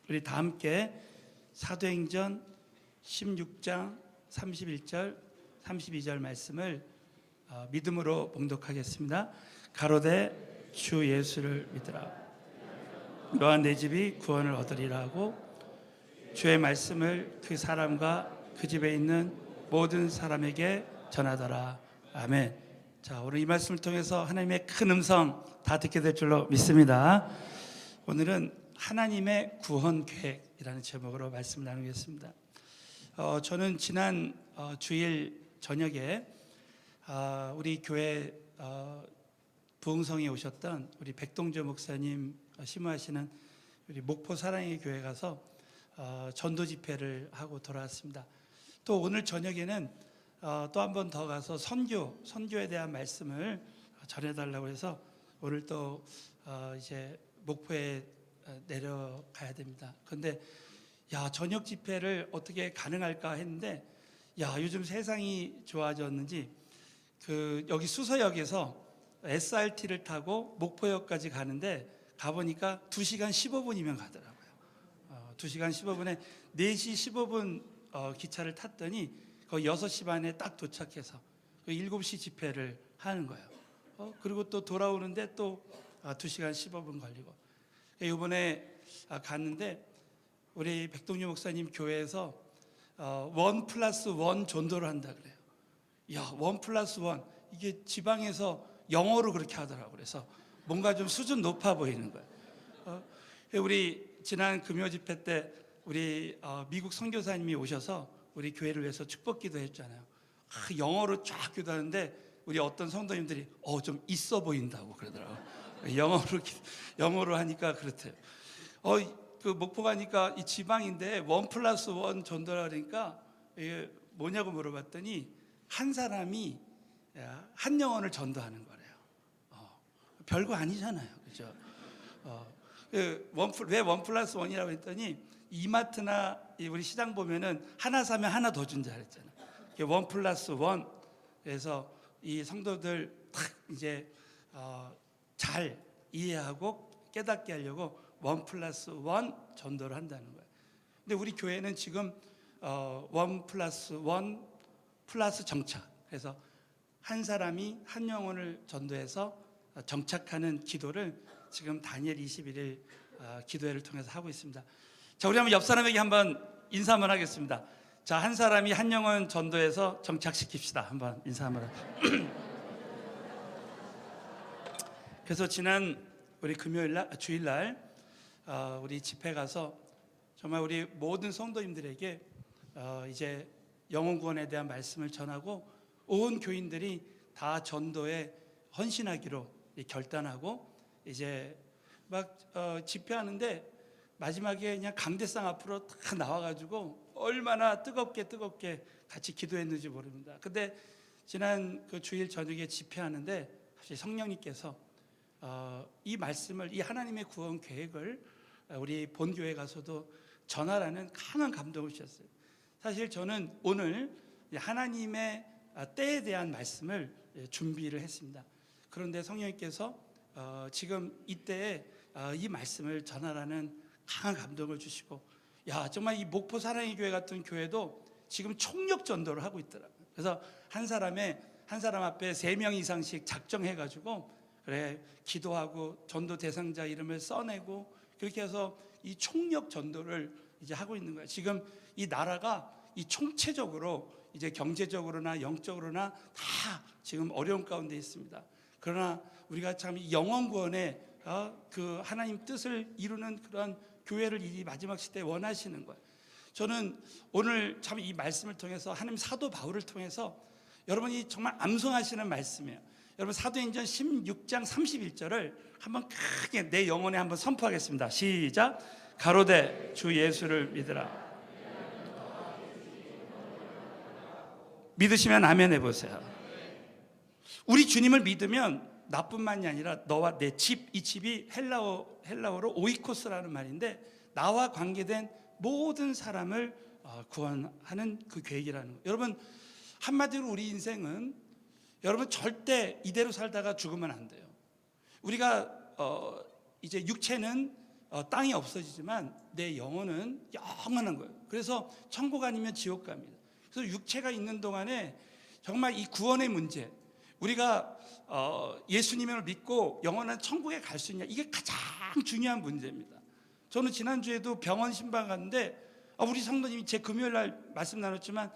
우리 다 함께 사도행전 16장 31절 32절 말씀을 믿음으로 봉독하겠습니다. 가로되 주 예수를 믿으라. 너와 내 집이 구원을 얻으리라 하고 주의 말씀을 그 사람과 그 집에 있는 모든 사람에게 전하더라. 아멘. 자, 오늘 이 말씀을 통해서 하나님의 큰 음성 다 듣게 될 줄로 믿습니다. 오늘은 하나님의 구원 계획이라는 제목으로 말씀을 나누겠습니다. 저는 지난 주일 저녁에 우리 교회 부흥성에 오셨던 우리 백동조 목사님 심우하시는 우리 목포 사랑의 교회 가서 전도 집회를 하고 돌아왔습니다. 또 오늘 저녁에는 또 한 번 더 가서 선교에 대한 말씀을 전해달라고 해서 오늘 또 이제 목포에 내려가야 됩니다. 그런데 저녁 집회를 어떻게 가능할까 했는데 요즘 세상이 좋아졌는지 여기 수서역에서 SRT를 타고 목포역까지 가는데 가보니까 2시간 15분이면 가더라고요. 2시간 15분에 4시 15분 기차를 탔더니 거의 6시 반에 딱 도착해서 7시 집회를 하는 거예요. 그리고 또 돌아오는데 또 2시간 15분 걸리고 이번에 갔는데 우리 백동유 목사님 교회에서 1+1 전도를 한다 그래요. 1+1 이게 지방에서 영어로 그렇게 하더라고요. 그래서 뭔가 좀 수준 높아 보이는 거예요. 우리 지난 금요 집회 때 우리 미국 선교사님이 오셔서 우리 교회를 위해서 축복 기도했잖아요. 영어로 쫙 기도하는데 우리 어떤 성도님들이 좀 있어 보인다고 그러더라고요. 영어로 하니까 그렇대요. 그 목포 가니까 이 지방인데 1+1 전도라 그러니까 이게 뭐냐고 물어봤더니 한 사람이 한 영혼을 전도하는 거래요. 별거 아니잖아요, 그죠? 왜 1+1이라고 했더니 이마트나 우리 시장 보면은 하나 사면 하나 더 준다 그랬잖아요. 1+1. 그래서 이 성도들 딱 이제 잘 이해하고 깨닫게 하려고 1+1 전도를 한다는 거예요. 근데 우리 교회는 지금 1+1 플러스 정착. 그래서 한 사람이 한 영혼을 전도해서 정착하는 기도를 지금 다니엘 21일 기도회를 통해서 하고 있습니다. 자, 우리 한번 옆 사람에게 한번 인사 한번 하겠습니다. 자, 한 사람이 한 영혼 전도해서 정착시킵시다. 한번 인사 한번 그래서 지난 우리 주일날 우리 집회 가서 정말 우리 모든 성도님들에게 이제 영혼 구원에 대한 말씀을 전하고 온 교인들이 다 전도에 헌신하기로 결단하고 이제 막 집회하는데 마지막에 그냥 강대상 앞으로 다 나와가지고 얼마나 뜨겁게 같이 기도했는지 모릅니다. 근데 지난 그 주일 저녁에 집회하는데 사실 성령님께서 이 말씀을, 이 하나님의 구원 계획을 우리 본교회 가서도 전하라는 강한 감동을 주셨어요. 사실 저는 오늘 하나님의 때에 대한 말씀을 준비를 했습니다. 그런데 성령님께서 지금 이때에 이 말씀을 전하라는 강한 감동을 주시고 정말 이 목포 사랑의 교회 같은 교회도 지금 총력 전도를 하고 있더라고요. 그래서 한 사람 앞에 3명 이상씩 작정해가지고 그래 기도하고 전도 대상자 이름을 써내고 그렇게 해서 이 총력 전도를 이제 하고 있는 거예요. 지금 이 나라가 이 총체적으로 이제 경제적으로나 영적으로나 다 지금 어려운 가운데 있습니다. 그러나 우리가 참 영혼 구원에 그 하나님 뜻을 이루는 그런 교회를 이 마지막 시대에 원하시는 거예요. 저는 오늘 참 이 말씀을 통해서 하나님 사도 바울을 통해서 여러분이 정말 암송하시는 말씀이에요. 여러분 사도행전 16장 31절을 한번 크게 내 영혼에 한번 선포하겠습니다. 시작. 가로되 주 예수를 믿으라. 믿으시면 아멘 해보세요. 우리 주님을 믿으면 나뿐만이 아니라 너와 내 집, 이 집이 헬라어로 오이코스라는 말인데 나와 관계된 모든 사람을 구원하는 그 계획이라는 거예요. 여러분 한마디로 우리 인생은 여러분 절대 이대로 살다가 죽으면 안 돼요. 우리가 이제 육체는 땅이 없어지지만 내 영혼은 영원한 거예요. 그래서 천국 아니면 지옥 갑니다. 그래서 육체가 있는 동안에 정말 이 구원의 문제, 우리가 예수님을 믿고 영원한 천국에 갈 수 있냐, 이게 가장 중요한 문제입니다. 저는 지난주에도 병원 신방 갔는데 우리 성도님이, 제 금요일날 말씀 나눴지만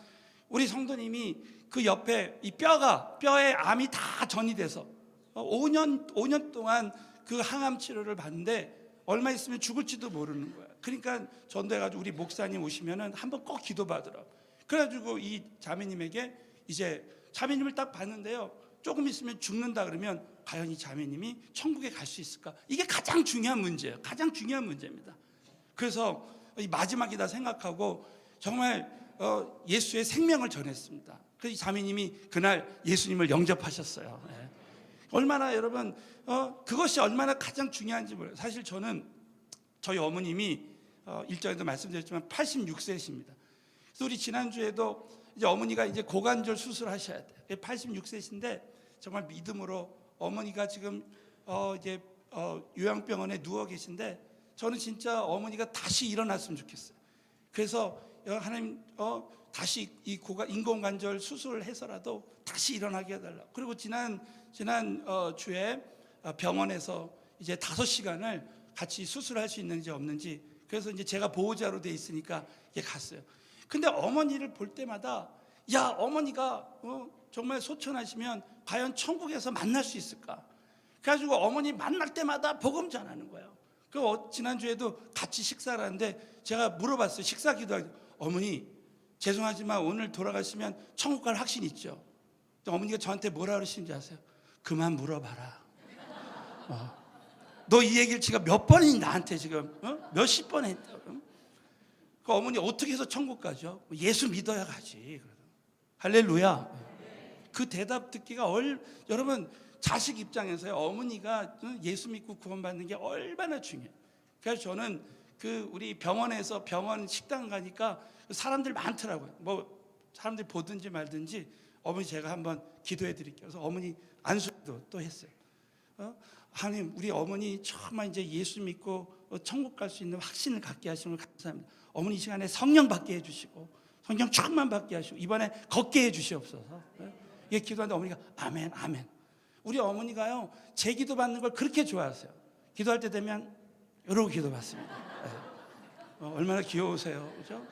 우리 성도님이 그 옆에 이 뼈에 암이 다 전이 돼서 5년 동안 그 항암 치료를 받는데 얼마 있으면 죽을지도 모르는 거야. 그러니까 전도해가지고 우리 목사님 오시면은 한번 꼭 기도받으라. 그래가지고 이 자매님에게 이제 자매님을 딱 봤는데요, 조금 있으면 죽는다 그러면 과연 이 자매님이 천국에 갈 수 있을까? 이게 가장 중요한 문제예요. 가장 중요한 문제입니다. 그래서 이 마지막이다 생각하고 정말 예수의 생명을 전했습니다. 그래서 이 자매님이 그날 예수님을 영접하셨어요. 얼마나 여러분 그것이 얼마나 가장 중요한지 몰라요. 사실 저는 저희 어머님이 일전에도 말씀드렸지만 86세이십니다. 그래서 우리 지난주에도 이제 어머니가 이제 고관절 수술하셔야 돼요. 86세이신데 정말 믿음으로 어머니가 지금 이제 요양병원에 누워 계신데 저는 진짜 어머니가 다시 일어났으면 좋겠어요. 그래서 하나님 다시 이 인공관절 수술을 해서라도 다시 일어나게 해달라. 그리고 지난 주에 병원에서 이제 5시간을 같이 수술할 수 있는지 없는지, 그래서 이제 제가 보호자로 돼 있으니까 이게 갔어요. 근데 어머니를 볼 때마다 야, 어머니가 정말 소천하시면 과연 천국에서 만날 수 있을까? 그래가지고 어머니 만날 때마다 복음 전하는 거예요. 그 지난주에도 같이 식사를 하는데 제가 물어봤어요. 식사 기도하기, 어머니 죄송하지만 오늘 돌아가시면 천국 갈 확신 있죠? 어머니가 저한테 뭐라 그러시는지 아세요? 그만 물어봐라. 너 이 얘기를 지금 몇 번이니 나한테 지금 몇십 번 했다. 그 어머니 어떻게 해서 천국 가죠? 예수 믿어야 가지. 할렐루야. 그 대답 듣기가 여러분 자식 입장에서요, 어머니가 예수 믿고 구원받는 게 얼마나 중요해요. 그래서 저는 우리 병원에서 병원 식당 가니까 사람들 많더라고요. 뭐 사람들이 보든지 말든지 어머니 제가 한번 기도해 드릴게요. 그래서 어머니 안수도 또 했어요. 하나님, 우리 어머니 정말 이제 예수 믿고 천국 갈 수 있는 확신을 갖게 하시는 걸 감사합니다. 어머니 이 시간에 성령 받게 해주시고 성령 충만 받게 하시고 이번에 걷게 해주시옵소서. 예, 기도하는데 어머니가 아멘 아멘. 우리 어머니가요 제 기도 받는 걸 그렇게 좋아하세요. 기도할 때 되면 이러고 기도 받습니다. 얼마나 귀여우세요, 그렇죠?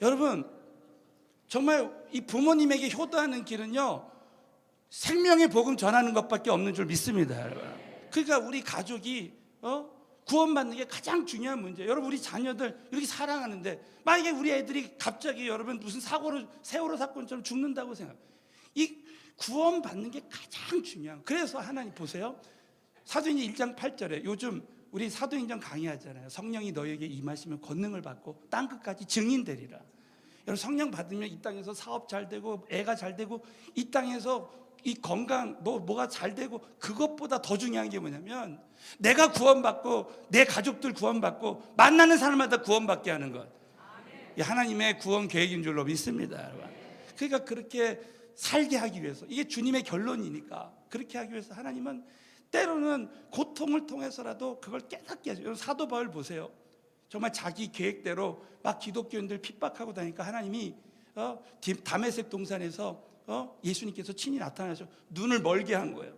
여러분 정말 이 부모님에게 효도하는 길은요 생명의 복음 전하는 것밖에 없는 줄 믿습니다, 여러분. 그러니까 우리 가족이 구원받는 게 가장 중요한 문제예요. 여러분 우리 자녀들 이렇게 사랑하는데 만약에 우리 애들이 갑자기 여러분 무슨 세월호 사건처럼 죽는다고 생각해요. 이 구원받는 게 가장 중요한. 그래서 하나님 보세요. 사도행전 1장 8절에 요즘 우리 사도행전 강의하잖아요. 성령이 너에게 임하시면 권능을 받고 땅끝까지 증인되리라. 여러분 성령 받으면 이 땅에서 사업 잘 되고 애가 잘 되고 이 땅에서 이 건강 뭐가 잘 되고, 그것보다 더 중요한 게 뭐냐면 내가 구원받고 내 가족들 구원받고 만나는 사람마다 구원받게 하는 것. 하나님의 구원 계획인 줄로 믿습니다. 그러니까 그렇게 살게 하기 위해서, 이게 주님의 결론이니까 그렇게 하기 위해서 하나님은 때로는 고통을 통해서라도 그걸 깨닫게 하죠. 사도 바울 보세요. 정말 자기 계획대로 막 기독교인들 핍박하고 다니까 하나님이 다메섹 동산에서 예수님께서 친히 나타나셔 눈을 멀게 한 거예요.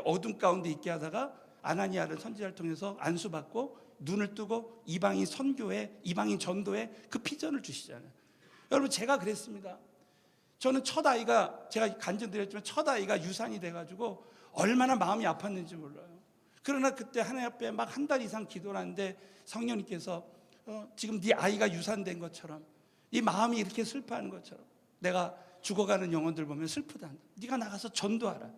어둠 가운데 있게 하다가 아나니아를 선지자를 통해서 안수받고 눈을 뜨고 이방인 선교에, 이방인 전도에 그 비전을 주시잖아요. 여러분 제가 그랬습니다. 저는 첫 아이가, 제가 간증드렸지만 첫 아이가 유산이 돼가지고 얼마나 마음이 아팠는지 몰라요. 그러나 그때 하나님 앞에 막 한 달 이상 기도를 하는데 성령님께서 지금 네 아이가 유산된 것처럼, 네 마음이 이렇게 슬퍼하는 것처럼 내가 죽어가는 영혼들 보면 슬프다. 네가 나가서 전도하라.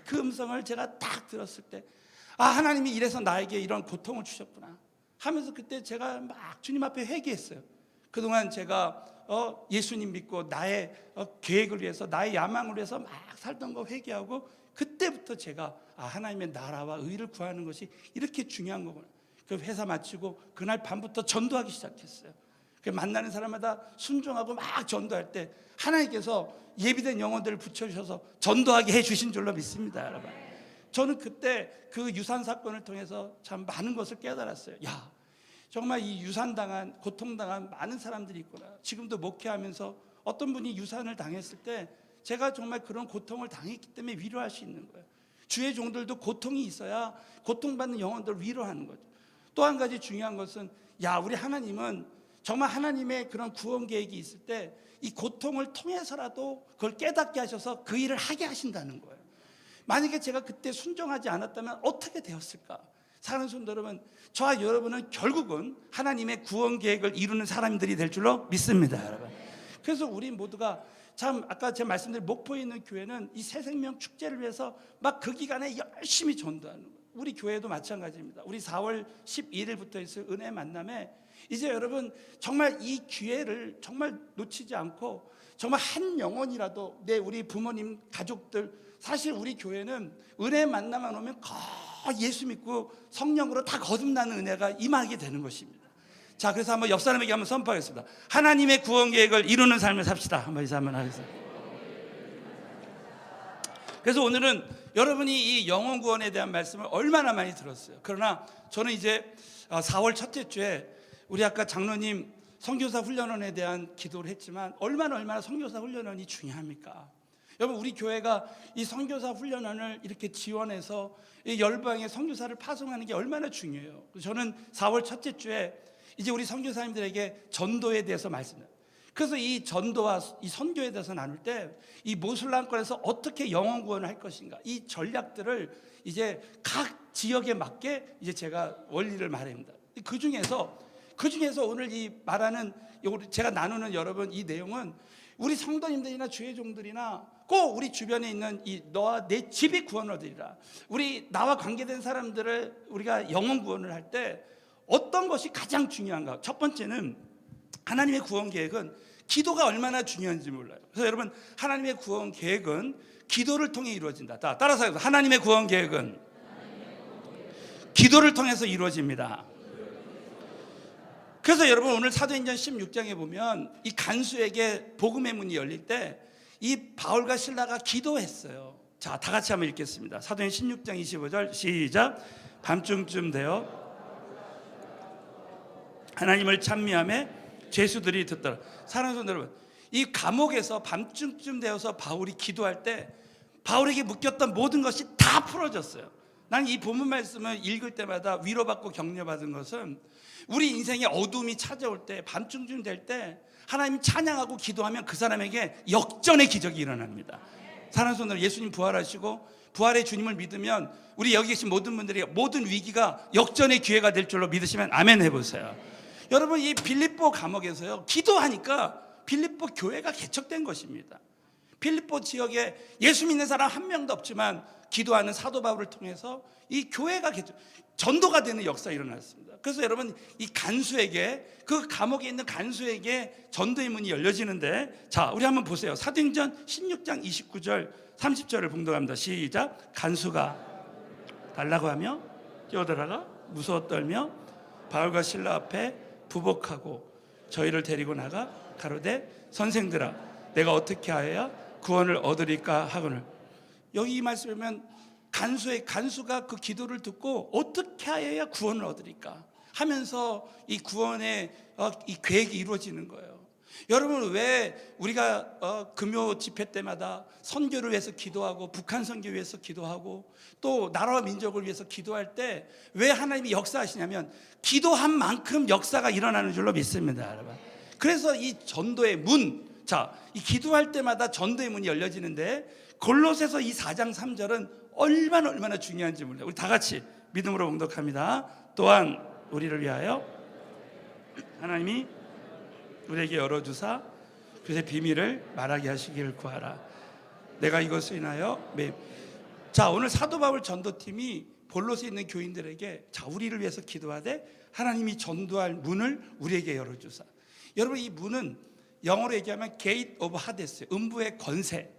그 음성을 제가 딱 들었을 때 하나님이 이래서 나에게 이런 고통을 주셨구나 하면서 그때 제가 막 주님 앞에 회개했어요. 그동안 제가 예수님 믿고 나의 계획을 위해서, 나의 야망을 위해서 막 살던 거 회개하고, 그때부터 제가 하나님의 나라와 의를 구하는 것이 이렇게 중요한 거구나. 그 회사 마치고 그날 밤부터 전도하기 시작했어요. 만나는 사람마다 순종하고 막 전도할 때 하나님께서 예비된 영혼들을 붙여주셔서 전도하게 해주신 줄로 믿습니다, 여러분. 저는 그때 그 유산 사건을 통해서 참 많은 것을 깨달았어요. 야, 정말 이 유산당한, 고통당한 많은 사람들이 있구나. 지금도 목회하면서 어떤 분이 유산을 당했을 때 제가 정말 그런 고통을 당했기 때문에 위로할 수 있는 거예요. 주의 종들도 고통이 있어야 고통받는 영혼들을 위로하는 거죠. 또 한 가지 중요한 것은, 야, 우리 하나님은 정말 하나님의 그런 구원 계획이 있을 때 이 고통을 통해서라도 그걸 깨닫게 하셔서 그 일을 하게 하신다는 거예요. 만약에 제가 그때 순종하지 않았다면 어떻게 되었을까? 사랑하는 성도 여러분, 저와 여러분은 결국은 하나님의 구원 계획을 이루는 사람들이 될 줄로 믿습니다, 여러분. 그래서 우리 모두가 참 아까 제가 말씀드린 목포에 있는 교회는 이 새생명 축제를 위해서 막 그 기간에 열심히 전도하는 거예요. 우리 교회도 마찬가지입니다. 우리 4월 11일부터 있을 은혜 만남에 이제 여러분 정말 이 기회를 정말 놓치지 않고 정말 한 영혼이라도 우리 부모님 가족들, 사실 우리 교회는 은혜 만나만 오면 예수 믿고 성령으로 다 거듭나는 은혜가 임하게 되는 것입니다. 자, 그래서 한번 옆 사람에게 한번 선포하겠습니다. 하나님의 구원 계획을 이루는 삶을 삽시다. 한번 인사 한번 하겠습니다. 그래서 오늘은 여러분이 이 영혼 구원에 대한 말씀을 얼마나 많이 들었어요. 그러나 저는 이제 4월 첫째 주에 우리 아까 장로님 선교사 훈련원에 대한 기도를 했지만 얼마나 선교사 훈련원이 중요합니까? 여러분, 우리 교회가 이 선교사 훈련원을 이렇게 지원해서 이 열방에 선교사를 파송하는 게 얼마나 중요해요. 저는 4월 첫째 주에 이제 우리 선교사님들에게 전도에 대해서 말씀드려요. 그래서 이 전도와 이 선교에 대해서 나눌 때 이 모슬람권에서 어떻게 영혼 구원을 할 것인가, 이 전략들을 이제 각 지역에 맞게 이제 제가 원리를 말합니다. 그 중에서 오늘 이 말하는, 제가 나누는 여러분 이 내용은 우리 성도님들이나 주의 종들이나 꼭 우리 주변에 있는 이 너와 내 집이 구원을 얻으리라, 우리 나와 관계된 사람들을 우리가 영혼 구원을 할 때 어떤 것이 가장 중요한가? 첫 번째는 하나님의 구원 계획은 기도가 얼마나 중요한지 몰라요. 그래서 여러분, 하나님의 구원 계획은 기도를 통해 이루어진다. 따라서 하나님의 구원 계획은 기도를 통해서 이루어집니다. 그래서 여러분, 오늘 사도행전 16장에 보면 이 간수에게 복음의 문이 열릴 때 이 바울과 실라가 기도했어요. 자, 다 같이 한번 읽겠습니다. 사도행전 16장 25절 시작. 밤중쯤 되어 하나님을 찬미하며 죄수들이 듣더라. 사랑하는 성도 여러분, 이 감옥에서 밤중쯤 되어서 바울이 기도할 때 바울에게 묶였던 모든 것이 다 풀어졌어요. 난 이 본문 말씀을 읽을 때마다 위로받고 격려받은 것은 우리 인생에 어둠이 찾아올 때, 밤중쯤 될 때 하나님 찬양하고 기도하면 그 사람에게 역전의 기적이 일어납니다. 사랑하는 성도 여러분, 예수님 부활하시고 부활의 주님을 믿으면 우리 여기 계신 모든 분들이 모든 위기가 역전의 기회가 될 줄로 믿으시면 아멘 해보세요. 여러분, 이 빌립보 감옥에서요, 기도하니까 빌립보 교회가 개척된 것입니다. 빌립보 지역에 예수 믿는 사람 한 명도 없지만 기도하는 사도 바울을 통해서 이 교회가 전도가 되는 역사가 일어났습니다. 그래서 여러분, 이 간수에게, 그 감옥에 있는 간수에게 전도의 문이 열려지는데, 자, 우리 한번 보세요. 사도행전 16장 29절 30절을 봉독합니다. 시작. 간수가 달라고 하며 뛰어들어가 무서워 떨며 바울과 실라 앞에 부복하고 저희를 데리고 나가 가로되 선생들아, 내가 어떻게 하여야 구원을 얻으리까 하거늘. 여기 이 말씀을 보면 간수가 그 기도를 듣고 어떻게 하여야 구원을 얻으리까 하면서 이 구원의 이 계획이 이루어지는 거예요. 여러분, 왜 우리가 금요 집회 때마다 선교를 위해서 기도하고 북한 선교 위해서 기도하고 또 나라와 민족을 위해서 기도할 때 왜 하나님이 역사하시냐면 기도한 만큼 역사가 일어나는 줄로 믿습니다, 여러분. 그래서 이 전도의 문, 자, 이 기도할 때마다 전도의 문이 열려지는데 골로새서 이 4장 3절은 얼마나 중요한지 몰라요. 우리 다 같이 믿음으로 봉독합니다. 또한 우리를 위하여 하나님이 우리에게 열어주사 그것의 비밀을 말하게 하시기를 구하라. 내가 이것을 인하여 자, 오늘 사도 바울 전도팀이 골로새에 있는 교인들에게, 자, 우리를 위해서 기도하되 하나님이 전도할 문을 우리에게 열어주사. 여러분, 이 문은 영어로 얘기하면 Gate of Hades, 음부의 권세.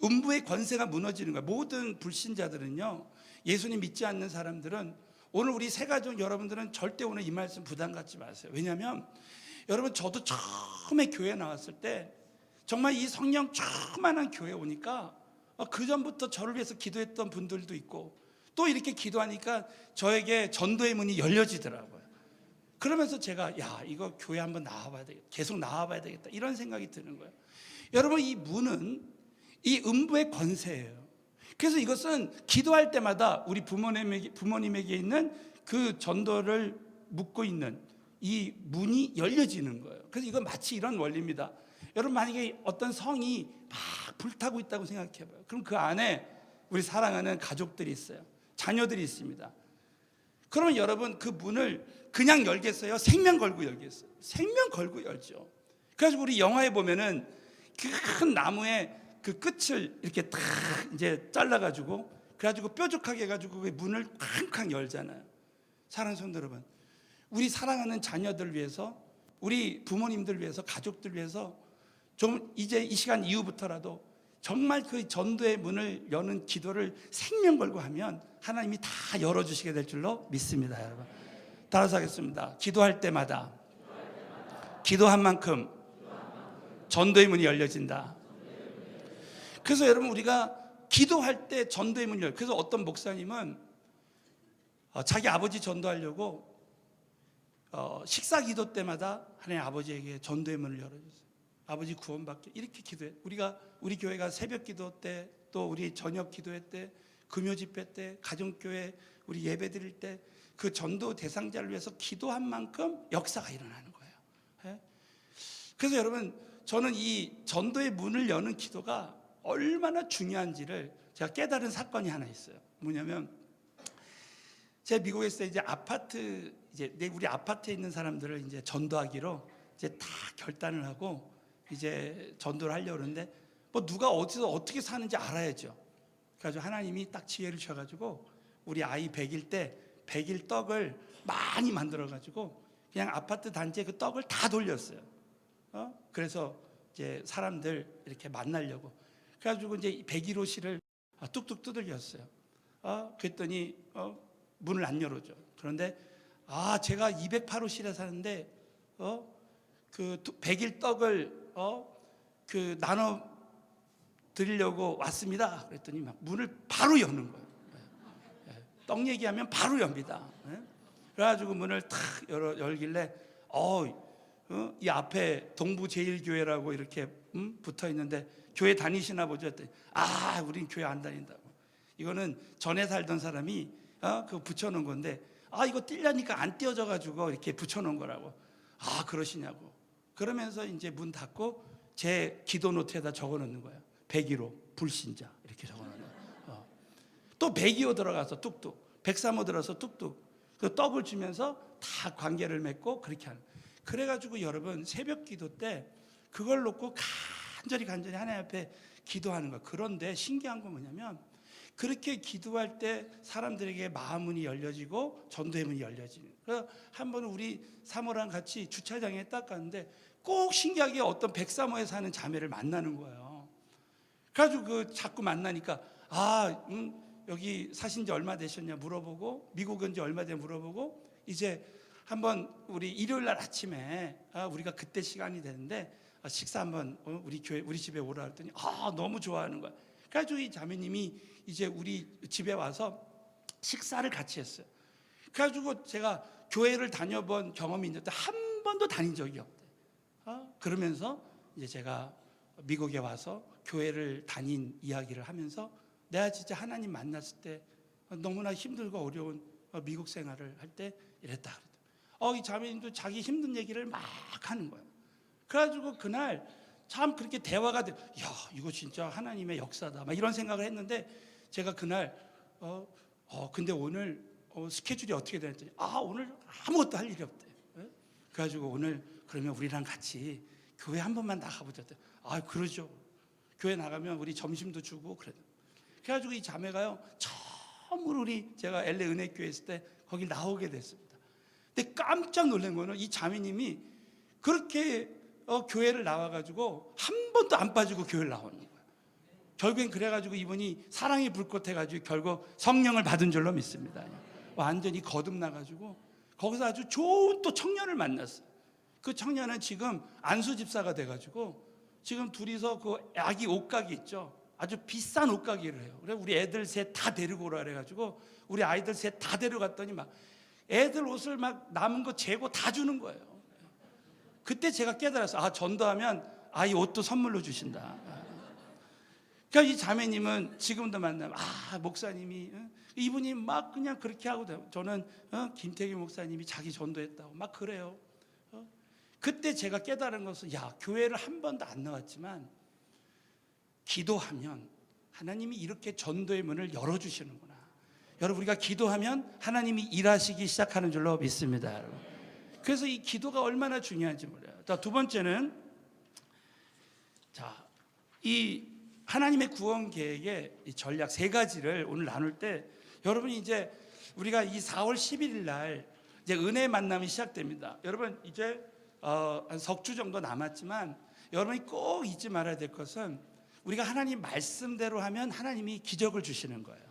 음부의 권세가 무너지는 거예요. 모든 불신자들은요, 예수님 믿지 않는 사람들은, 오늘 우리 새가족 여러분들은 절대 오늘 이 말씀 부담 갖지 마세요. 왜냐하면 여러분, 저도 처음에 교회 나왔을 때 정말 이 성령 충만한 교회 오니까 그 전부터 저를 위해서 기도했던 분들도 있고 또 이렇게 기도하니까 저에게 전도의 문이 열려지더라고요. 그러면서 제가 야, 이거 교회 한번 나와봐야 되겠다, 계속 나와봐야 되겠다, 이런 생각이 드는 거예요. 여러분, 이 문은 이 음부의 권세예요. 그래서 이것은 기도할 때마다 우리 부모님에게 있는 그 전도를 묻고 있는 이 문이 열려지는 거예요. 그래서 이건 마치 이런 원리입니다. 여러분, 만약에 어떤 성이 막 불타고 있다고 생각해봐요. 그럼 그 안에 우리 사랑하는 가족들이 있어요. 자녀들이 있습니다. 그러면 여러분, 그 문을 그냥 열겠어요? 생명 걸고 열겠어요? 생명 걸고 열죠. 그래서 우리 영화에 보면은 큰 나무의 그 끝을 이렇게 탁 이제 잘라가지고, 그래가지고 뾰족하게 해가지고 그 문을 쾅쾅 열잖아요. 사랑하는 성도 여러분, 우리 사랑하는 자녀들 위해서, 우리 부모님들 위해서, 가족들 위해서 좀 이제 이 시간 이후부터라도 정말 그 전도의 문을 여는 기도를 생명 걸고 하면 하나님이 다 열어주시게 될 줄로 믿습니다. 여러분, 따라서 하겠습니다. 기도할 때마다 기도한 만큼 전도의 문이 열려진다. 그래서 여러분, 우리가 기도할 때 전도의 문이 열려요. 그래서 어떤 목사님은 자기 아버지 전도하려고 식사 기도 때마다 하나님 아버지에게 전도의 문을 열어주세요. 아버지 구원받게, 이렇게 기도해. 우리 교회가 새벽 기도 때, 또 우리 저녁 기도회 때, 금요 집회 때, 가정교회 우리 예배 드릴 때 그 전도 대상자를 위해서 기도한 만큼 역사가 일어나는 거예요. 예? 그래서 여러분, 저는 이 전도의 문을 여는 기도가 얼마나 중요한지를 제가 깨달은 사건이 하나 있어요. 뭐냐면, 제가 미국에 있을 때 이제 우리 아파트에 있는 사람들을 이제 전도하기로 이제 다 결단을 하고 이제 전도를 하려고 그러는데, 뭐 누가 어디서 어떻게 사는지 알아야죠. 그래가지고 하나님이 딱 지혜를 주셔가지고 우리 아이 100일 때 100일 떡을 많이 만들어가지고 그냥 아파트 단지에 그 떡을 다 돌렸어요. 그래서 이제 사람들 이렇게 만나려고. 그래가지고 이제 101호실을 뚝뚝 두들겼어요. 그랬더니 문을 안 열어줘. 그런데 제가 208호실에 사는데 그 100일 떡을 그 나눠 드리려고 왔습니다. 그랬더니 막 문을 바로 여는 거예요. 떡 얘기하면 바로 엽니다. 그래가지고 문을 탁 열길래 이 앞에 동부제일교회라고 이렇게 붙어 있는데 교회 다니시나 보죠 했더니 우린 교회 안 다닌다고. 이거는 전에 살던 사람이 그거 붙여놓은 건데 이거 띄려니까 안 띄어져 가지고 이렇게 붙여놓은 거라고. 그러시냐고. 그러면서 이제 문 닫고 제 기도 노트에다 적어놓는 거예요. 101호 불신자 이렇게 적어놓는 거예요. 또 102호 들어가서 뚝뚝, 103호 들어서 뚝뚝, 그 떡을 주면서 다 관계를 맺고 그렇게 하는. 그래가지고 여러분, 새벽 기도 때 그걸 놓고 간절히 하나님 앞에 기도하는 거예요. 그런데 신기한 건 뭐냐면, 그렇게 기도할 때 사람들에게 마음 문이 열려지고 전도의 문이 열려지는. 그래서 한 번은 우리 사모랑 같이 주차장에 딱 갔는데 꼭 신기하게 어떤 103호에 사는 자매를 만나는 거예요. 그래가지고 그 자꾸 만나니까 여기 사신 지 얼마 되셨냐 물어보고, 미국 온 지 얼마 돼 물어보고, 이제 한번 우리 일요일 날 아침에 우리가 그때 시간이 되는데 식사 한번 우리 교회 우리 집에 오라 했더니 너무 좋아하는 거야. 그래가지고 이 자매님이 이제 우리 집에 와서 식사를 같이 했어요. 그래가지고 제가 교회를 다녀본 경험이 있는데 한 번도 다닌 적이 없대. 그러면서 이제 제가 미국에 와서 교회를 다닌 이야기를 하면서 내가 진짜 하나님 만났을 때 너무나 힘들고 어려운 미국 생활을 할 때 이랬다 그랬더니 이 자매님도 자기 힘든 얘기를 막 하는 거예요. 그래가지고 그날 참 그렇게 대화가 돼. 이거 진짜 하나님의 역사다, 막 이런 생각을 했는데, 제가 그날 근데 오늘 스케줄이 어떻게 되는지, 오늘 아무것도 할 일이 없대. 그래가지고 오늘 그러면 우리랑 같이 교회 한 번만 나가보자. 그러죠. 교회 나가면 우리 점심도 주고 그래. 그래가지고 이 자매가요, 처음으로 제가 LA 은혜교회 있을 때 거기 나오게 됐습니다. 근데 깜짝 놀란 거는 이 자매님이 그렇게 교회를 나와가지고 한 번도 안 빠지고 교회를 나오는 거예요. 결국엔 그래가지고 이분이 사랑의 불꽃 해가지고 결국 성령을 받은 줄로 믿습니다. 완전히 거듭나가지고 거기서 아주 좋은 또 청년을 만났어요. 그 청년은 지금 안수 집사가 돼가지고 지금 둘이서 그 아기 옷가게 있죠. 아주 비싼 옷가게를 해요. 그래 우리 애들 셋 다 데리고 오라 그래가지고 우리 아이들 셋 다 데려갔더니 막 애들 옷을 막 남은 거 재고 다 주는 거예요. 그때 제가 깨달았어요. 아, 전도하면 아이 옷도 선물로 주신다. 그러니까 이 자매님은 지금도 만나면 목사님이 이분이 막 그냥 그렇게 하고 저는 김태규 목사님이 자기 전도했다고 막 그래요. 그때 제가 깨달은 것은 교회를 한 번도 안 나왔지만 기도하면 하나님이 이렇게 전도의 문을 열어주시는구나. 여러분 우리가 기도하면 하나님이 일하시기 시작하는 줄로 믿습니다. 여러분. 그래서 이 기도가 얼마나 중요한지 몰라요. 자, 두 번째는 이 하나님의 구원 계획의 이 전략 세 가지를 오늘 나눌 때 여러분이 이제 우리가 이 4월 11일 날 이제 은혜의 만남이 시작됩니다. 여러분 이제 한 석 주 정도 남았지만 여러분이 꼭 잊지 말아야 될 것은 우리가 하나님 말씀대로 하면 하나님이 기적을 주시는 거예요.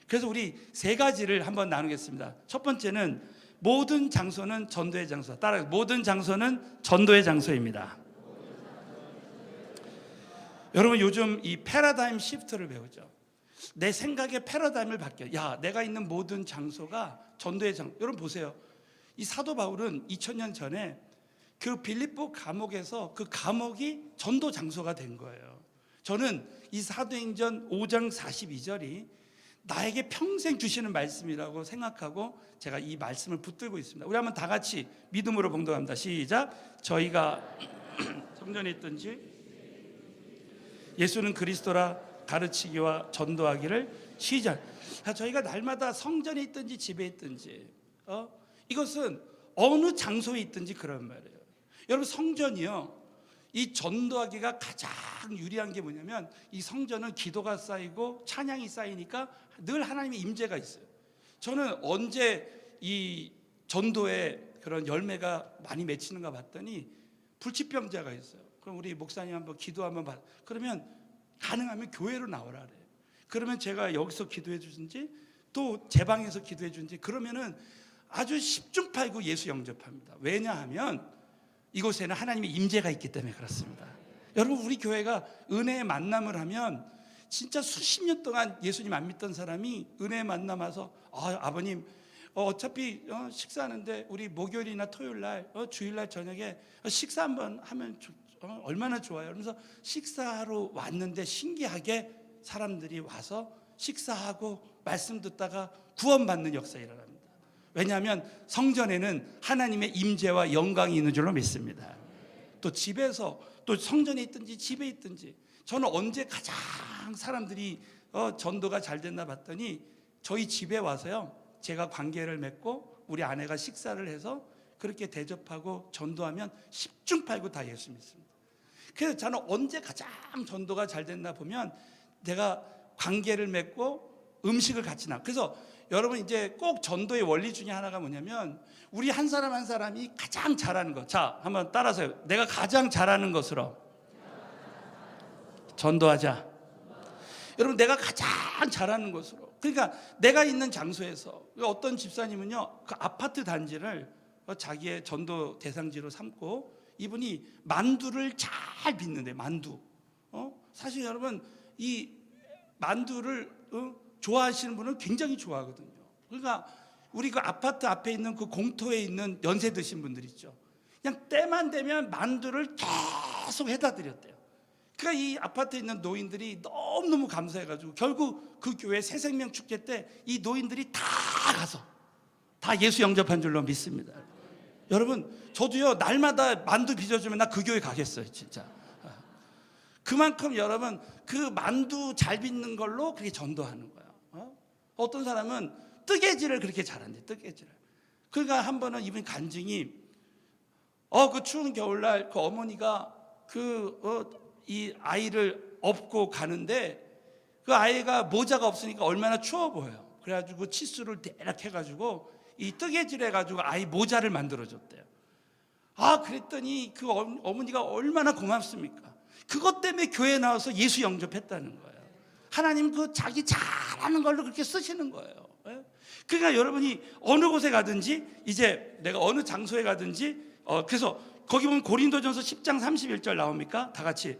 그래서 우리 세 가지를 한번 나누겠습니다. 첫 번째는 모든 장소는 전도의 장소. 따라서 모든 장소는 전도의 장소입니다. 여러분 요즘 이 패러다임 시프트를 배우죠. 내 생각의 패러다임을 바뀌어. 내가 있는 모든 장소가 전도의 장소. 여러분 보세요. 이 사도 바울은 2000년 전에 그 빌립보 감옥에서 그 감옥이 전도 장소가 된 거예요. 저는 이 사도행전 5장 42절이 나에게 평생 주시는 말씀이라고 생각하고 제가 이 말씀을 붙들고 있습니다. 우리 한번 다 같이 믿음으로 봉독합니다. 시작. 저희가 성전에 있든지 예수는 그리스도라 가르치기와 전도하기를 시작. 저희가 날마다 성전에 있든지 집에 있든지 이것은 어느 장소에 있든지 그런 말이에요. 여러분 성전이요, 이 전도하기가 가장 유리한 게 뭐냐면 이 성전은 기도가 쌓이고 찬양이 쌓이니까 늘 하나님의 임재가 있어요. 저는 언제 이 전도에 그런 열매가 많이 맺히는가 봤더니 불치병자가 있어요. 그럼 우리 목사님 한번 기도 한번 받. 그러면 가능하면 교회로 나오라 그래요. 그러면 제가 여기서 기도해 주든지 또 제 방에서 기도해 주든지 그러면은 아주 10중 8구 예수 영접합니다. 왜냐하면 이곳에는 하나님의 임재가 있기 때문에 그렇습니다. 여러분 우리 교회가 은혜의 만남을 하면 진짜 수십 년 동안 예수님 안 믿던 사람이 은혜의 만남 와서 아버님 어차피 식사하는데 우리 목요일이나 토요일날 주일날 저녁에 식사 한번 하면 얼마나 좋아요. 그러면서 식사하러 왔는데 신기하게 사람들이 와서 식사하고 말씀 듣다가 구원받는 역사가 일어납니다. 왜냐하면 성전에는 하나님의 임재와 영광이 있는 줄로 믿습니다. 또 집에서 또 성전에 있든지 집에 있든지 저는 언제 가장 사람들이 전도가 잘 됐나 봤더니 저희 집에 와서요 제가 관계를 맺고 우리 아내가 식사를 해서 그렇게 대접하고 전도하면 10중 8구 다 예수 믿습니다. 그래서 저는 언제 가장 전도가 잘 됐나 보면 내가 관계를 맺고 음식을 같이 나. 그래서 여러분 이제 꼭 전도의 원리 중에 하나가 뭐냐면 우리 한 사람 한 사람이 가장 잘하는 것. 자, 한번 따라서요. 내가 가장 잘하는 것으로 전도하자. 여러분 내가 가장 잘하는 것으로. 그러니까 내가 있는 장소에서 어떤 집사님은요 그 아파트 단지를 자기의 전도 대상지로 삼고 이분이 만두를 잘 빚는데 만두. 사실 여러분 이 만두를 좋아하시는 분은 굉장히 좋아하거든요. 그러니까 우리 그 아파트 앞에 있는 그 공터에 있는 연세 드신 분들 있죠. 그냥 때만 되면 만두를 계속 해다 드렸대요. 그러니까 이 아파트에 있는 노인들이 너무너무 감사해가지고 결국 그 교회 새생명 축제 때 이 노인들이 다 가서 다 예수 영접한 줄로 믿습니다. 여러분 저도요 날마다 만두 빚어주면 나 그 교회 가겠어요 진짜. 그만큼 여러분 그 만두 잘 빚는 걸로 그렇게 전도하는 거야. 어떤 사람은 뜨개질을 그렇게 잘한대. 뜨개질을. 그러니까 한 번은 이분 간증이 그 추운 겨울날 그 어머니가 이 아이를 업고 가는데 그 아이가 모자가 없으니까 얼마나 추워 보여요. 그래가지고 치수를 대략 해가지고 이 뜨개질 해가지고 아이 모자를 만들어줬대요. 그랬더니 그 어머니가 얼마나 고맙습니까? 그것 때문에 교회에 나와서 예수 영접했다는 거예요. 하나님 그 자기 잘하는 걸로 그렇게 쓰시는 거예요. 그러니까 여러분이 어느 곳에 가든지 이제 내가 어느 장소에 가든지 그래서 거기 보면 고린도전서 10장 31절 나옵니까? 다 같이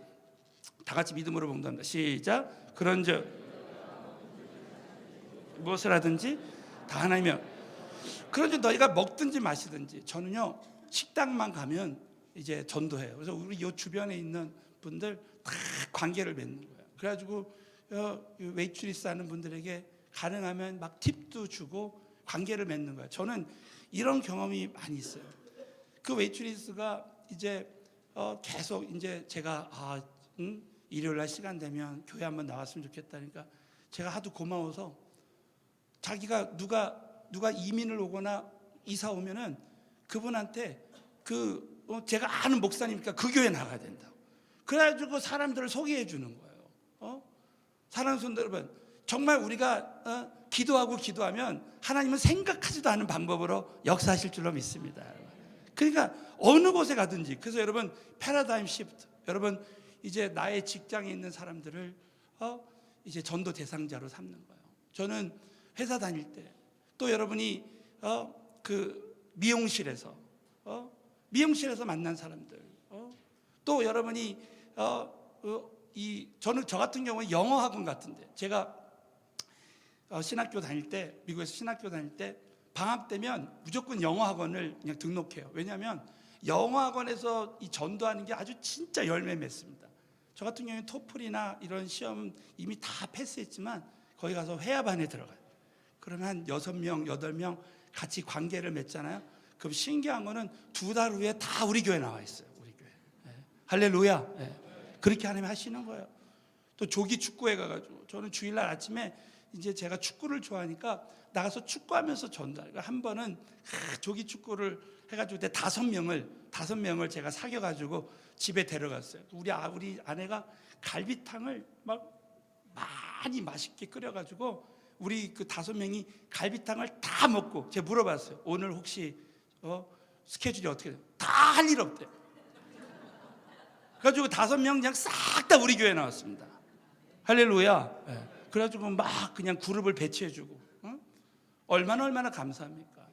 다 같이 믿음으로 봉독합니다. 시작. 그런즉 무엇을 하든지 다 하나님이여. 그런즉 너희가 먹든지 마시든지. 저는요 식당만 가면 이제 전도해요. 그래서 우리 요 주변에 있는 분들 다 관계를 맺는 거예요. 그래가지고 웨이트리스 하는 분들에게 가능하면 막 팁도 주고 관계를 맺는 거예요. 저는 이런 경험이 많이 있어요. 그 웨이트리스가 이제 계속 이제 제가 일요일 날 시간 되면 교회 한번 나왔으면 좋겠다니까 제가 하도 고마워서 자기가 누가 이민을 오거나 이사 오면은 그분한테 제가 아는 목사님이니까 그 교회 나가야 된다고. 그래가지고 사람들을 소개해 주는 거예요. 사랑하는 성도 여러분, 정말 우리가 기도하면 하나님은 생각하지도 않은 방법으로 역사하실 줄로 믿습니다. 그러니까 어느 곳에 가든지. 그래서 여러분 패러다임 시프트. 여러분 이제 나의 직장에 있는 사람들을 이제 전도 대상자로 삼는 거예요. 저는 회사 다닐 때 또 여러분이 그 미용실에서 만난 사람들, 또 여러분이 저 같은 경우는 영어 학원 같은데 제가 신학교 다닐 때 미국에서 신학교 다닐 때 방학 되면 무조건 영어 학원을 그냥 등록해요. 왜냐하면 영어 학원에서 이 전도하는 게 아주 진짜 열매 맺습니다. 저 같은 경우는 토플이나 이런 시험 이미 다 패스했지만 거기 가서 회화반에 들어가요. 그러면 한 6명, 8명 같이 관계를 맺잖아요. 그럼 신기한 거는 2달 후에 다 우리 교회 나와 있어요. 우리 교회. 할렐루야. 그렇게 하나님 하시는 거예요. 또 조기 축구회 가가지고 저는 주일날 아침에 이제 제가 축구를 좋아하니까 나가서 축구하면서 전달. 한 번은 조기 축구를 해가지고 5명을 제가 사귀어가지고 집에 데려갔어요. 우리 아내가 갈비탕을 막 많이 맛있게 끓여가지고 우리 그 5명이 갈비탕을 다 먹고 제가 물어봤어요. 오늘 혹시 스케줄이 어떻게 돼요? 다 할 일 없대요. 그래가지고 5명 그냥 싹 다 우리 교회 나왔습니다. 할렐루야. 그래가지고 막 그냥 그룹을 배치해주고 얼마나 감사합니까?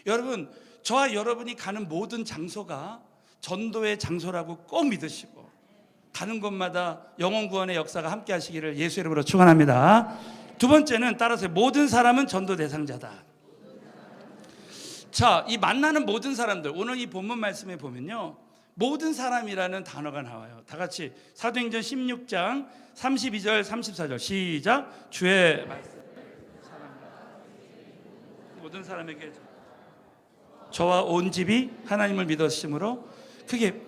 여러분, 저와 여러분이 가는 모든 장소가 전도의 장소라고 꼭 믿으시고 가는 곳마다 영혼 구원의 역사가 함께 하시기를 예수 이름으로 축원합니다. 두 번째는 따라서 모든 사람은 전도 대상자다. 자, 이 만나는 모든 사람들, 오늘 이 본문 말씀에 보면요 모든 사람이라는 단어가 나와요. 다 같이 사도행전 16장 32절 34절 시작. 주의 말씀 모든 사람에게 저와 온 집이 하나님을 믿었으므로. 그게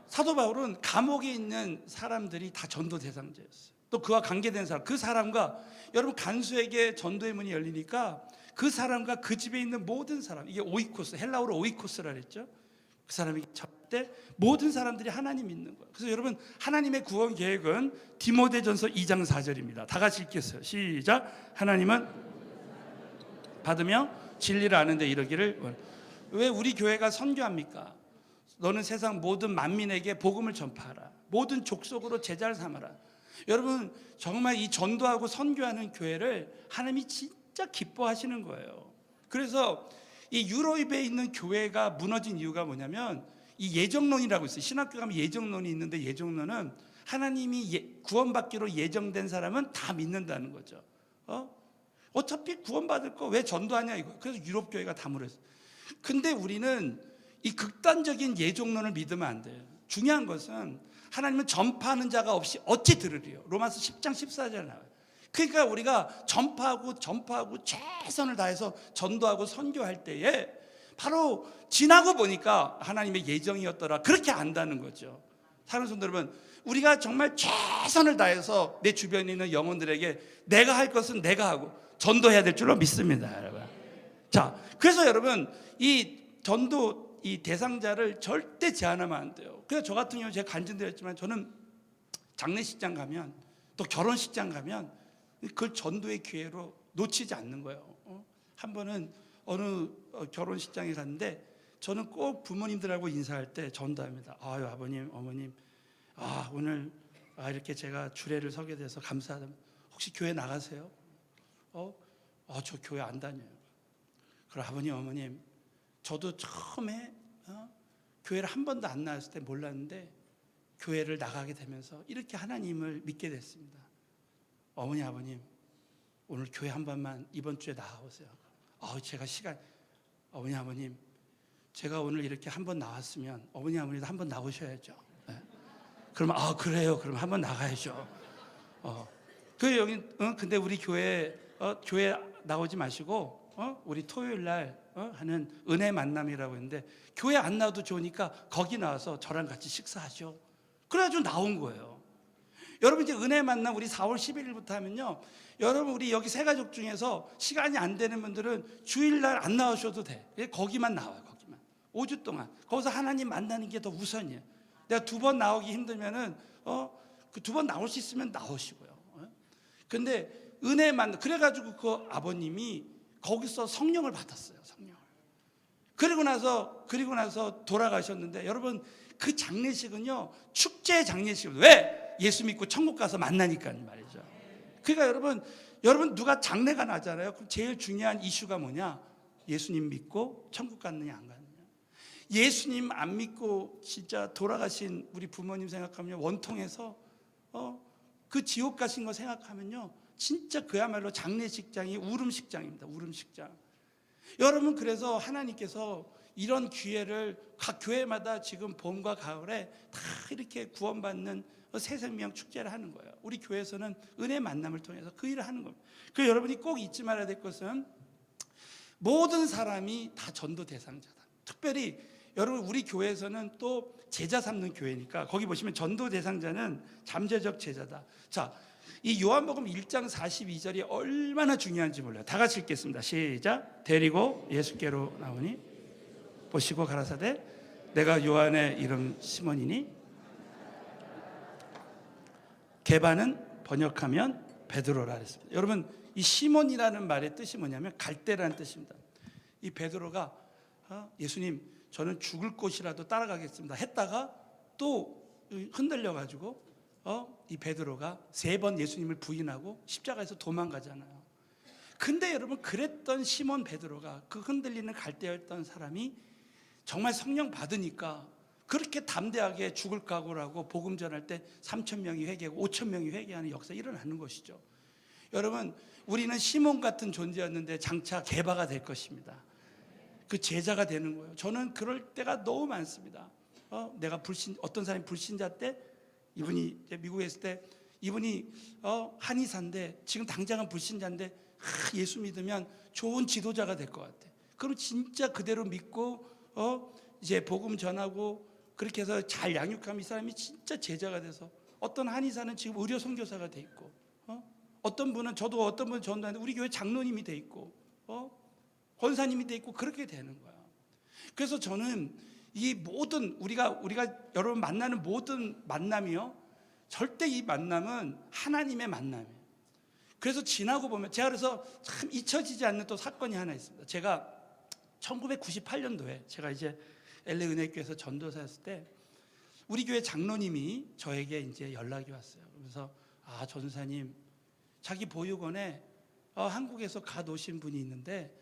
사도 바울은 감옥에 있는 사람들이 다 전도 대상자였어요. 또 그와 관계된 사람, 그 사람과 여러분 간수에게 전도의 문이 열리니까 그 사람과 그 집에 있는 모든 사람, 이게 오이코스, 헬라어로 오이코스라 그랬죠. 그 사람이 접때 모든 사람들이 하나님 믿는 거예요. 그래서 여러분 하나님의 구원 계획은 디모데전서 2장 4절입니다. 다 같이 읽겠어요. 시작. 하나님은 받으며 진리를 아는 데 이르기를. 왜 우리 교회가 선교합니까? 너는 세상 모든 만민에게 복음을 전파하라. 모든 족속으로 제자를 삼아라. 여러분 정말 이 전도하고 선교하는 교회를 하나님이 진짜 기뻐하시는 거예요. 그래서 이 유럽에 있는 교회가 무너진 이유가 뭐냐면 이 예정론이라고 있어요. 신학교 가면 예정론이 있는데 예정론은 하나님이 구원받기로 예정된 사람은 다 믿는다는 거죠. 어차피 구원받을 거 왜 전도하냐 이거. 그래서 유럽 교회가 다 무너졌어요. 근데 우리는 이 극단적인 예정론을 믿으면 안 돼요. 중요한 것은 하나님은 전파하는 자가 없이 어찌 들으리요. 로마서 10장 14절 나와요. 그러니까 우리가 전파하고 최선을 다해서 전도하고 선교할 때에 바로 지나고 보니까 하나님의 예정이었더라. 그렇게 안다는 거죠. 사랑하는 성도 여러분, 우리가 정말 최선을 다해서 내 주변에 있는 영혼들에게 내가 할 것은 내가 하고 전도해야 될 줄로 믿습니다, 여러분. 자, 그래서 여러분 이 전도 이 대상자를 절대 제한하면 안 돼요. 그래서 저 같은 경우 제가 간증드렸지만 저는 장례식장 가면 또 결혼식장 가면 그걸 전도의 기회로 놓치지 않는 거예요. 한 번은 어느 결혼식장에 갔는데 저는 꼭 부모님들하고 인사할 때 전도합니다. 아유 아버님 어머님 오늘 이렇게 제가 주례를 서게 돼서 감사하다. 혹시 교회 나가세요? 저 교회 안 다녀요. 그럼 아버님 어머님 저도 처음에 교회를 한 번도 안 나왔을 때 몰랐는데 교회를 나가게 되면서 이렇게 하나님을 믿게 됐습니다. 어머니 아버님 오늘 교회 한 번만 이번 주에 나와보세요. 제가 어머니 아버님 제가 오늘 이렇게 한 번 나왔으면 어머니 아버님도 한 번 나오셔야죠. 네. 그러면 그래요. 그럼 한 번 나가야죠. 근데 우리 교회 나오지 마시고 우리 토요일 날 하는 은혜 만남이라고 했는데 교회 안 나와도 좋으니까 거기 나와서 저랑 같이 식사하죠. 그래가지고 나온 거예요. 여러분 이제 은혜 만남 우리 4월 11일부터 하면요. 여러분 우리 여기 세 가족 중에서 시간이 안 되는 분들은 주일날 안 나오셔도 돼. 거기만 나와요. 거기만 5주 동안 거기서 하나님 만나는 게 더 우선이에요. 내가 2번 나오기 힘들면은 그 2번 나올 수 있으면 나오시고요. 근데 은혜 만나 그래가지고 그 아버님이 거기서 성령을 받았어요. 성령을. 그리고 나서 돌아가셨는데 여러분 그 장례식은요 축제 장례식이에요. 왜? 예수 믿고 천국 가서 만나니까 말이죠. 그러니까 여러분 누가 장례가 나잖아요. 그럼 제일 중요한 이슈가 뭐냐? 예수님 믿고 천국 갔느냐 안 갔느냐. 예수님 안 믿고 진짜 돌아가신 우리 부모님 생각하면 원통해서 그 지옥 가신 거 생각하면요 진짜 그야말로 장례식장이 울음식장입니다. 울음식장. 여러분 그래서 하나님께서 이런 기회를 각 교회마다 지금 봄과 가을에 다 이렇게 구원받는 새 생명 축제를 하는 거예요. 우리 교회에서는 은혜 만남을 통해서 그 일을 하는 겁니다. 그래서 여러분이 꼭 잊지 말아야 될 것은 모든 사람이 다 전도 대상자다. 특별히 여러분 우리 교회에서는 또 제자 삼는 교회니까 거기 보시면 전도 대상자는 잠재적 제자다. 자, 이 요한복음 1장 42절이 얼마나 중요한지 몰라요. 다 같이 읽겠습니다. 시작. 데리고 예수께로 나오니 보시고 가라사대 내가 요한의 이름 시몬이니 개바는 번역하면 베드로라 그랬습니다. 여러분 이 시몬이라는 말의 뜻이 뭐냐면 갈대라는 뜻입니다. 이 베드로가 예수님 저는 죽을 곳이라도 따라가겠습니다 했다가 또 흔들려 가지고 이 베드로가 3번 예수님을 부인하고 십자가에서 도망가잖아요. 근데 여러분 그랬던 시몬 베드로가 그 흔들리는 갈대였던 사람이 정말 성령 받으니까 그렇게 담대하게 죽을 각오를 하고 복음 전할 때 3,000명이 회개하고 5,000명이 회개하는 역사가 일어나는 것이죠. 여러분 우리는 시몬 같은 존재였는데 장차 개바가 될 것입니다. 그 제자가 되는 거예요. 저는 그럴 때가 너무 많습니다. 내가 어떤 사람이 불신자 때 이분이 미국에 있을 때 이분이 한의사인데 지금 당장은 불신자인데 예수 믿으면 좋은 지도자가 될 것 같아. 그럼 진짜 그대로 믿고 이제 복음 전하고 그렇게 해서 잘 양육하면 이 사람이 진짜 제자가 돼서 어떤 한의사는 지금 의료 선교사가 돼 있고 어떤 분은 전도하는데 우리 교회 장로님이 돼 있고 권사님이 돼 있고 그렇게 되는 거야. 그래서 저는 이 모든 우리가 여러분 만나는 모든 만남이요 절대 이 만남은 하나님의 만남이에요. 그래서 지나고 보면 제가 그래서 참 잊혀지지 않는 또 사건이 하나 있습니다. 제가 1998년도에 제가 이제 LA 은혜교회에서 전도사였을 때 우리 교회 장로님이 저에게 이제 연락이 왔어요. 그래서 전사님 자기 보육원에 한국에서 가놓으신 분이 있는데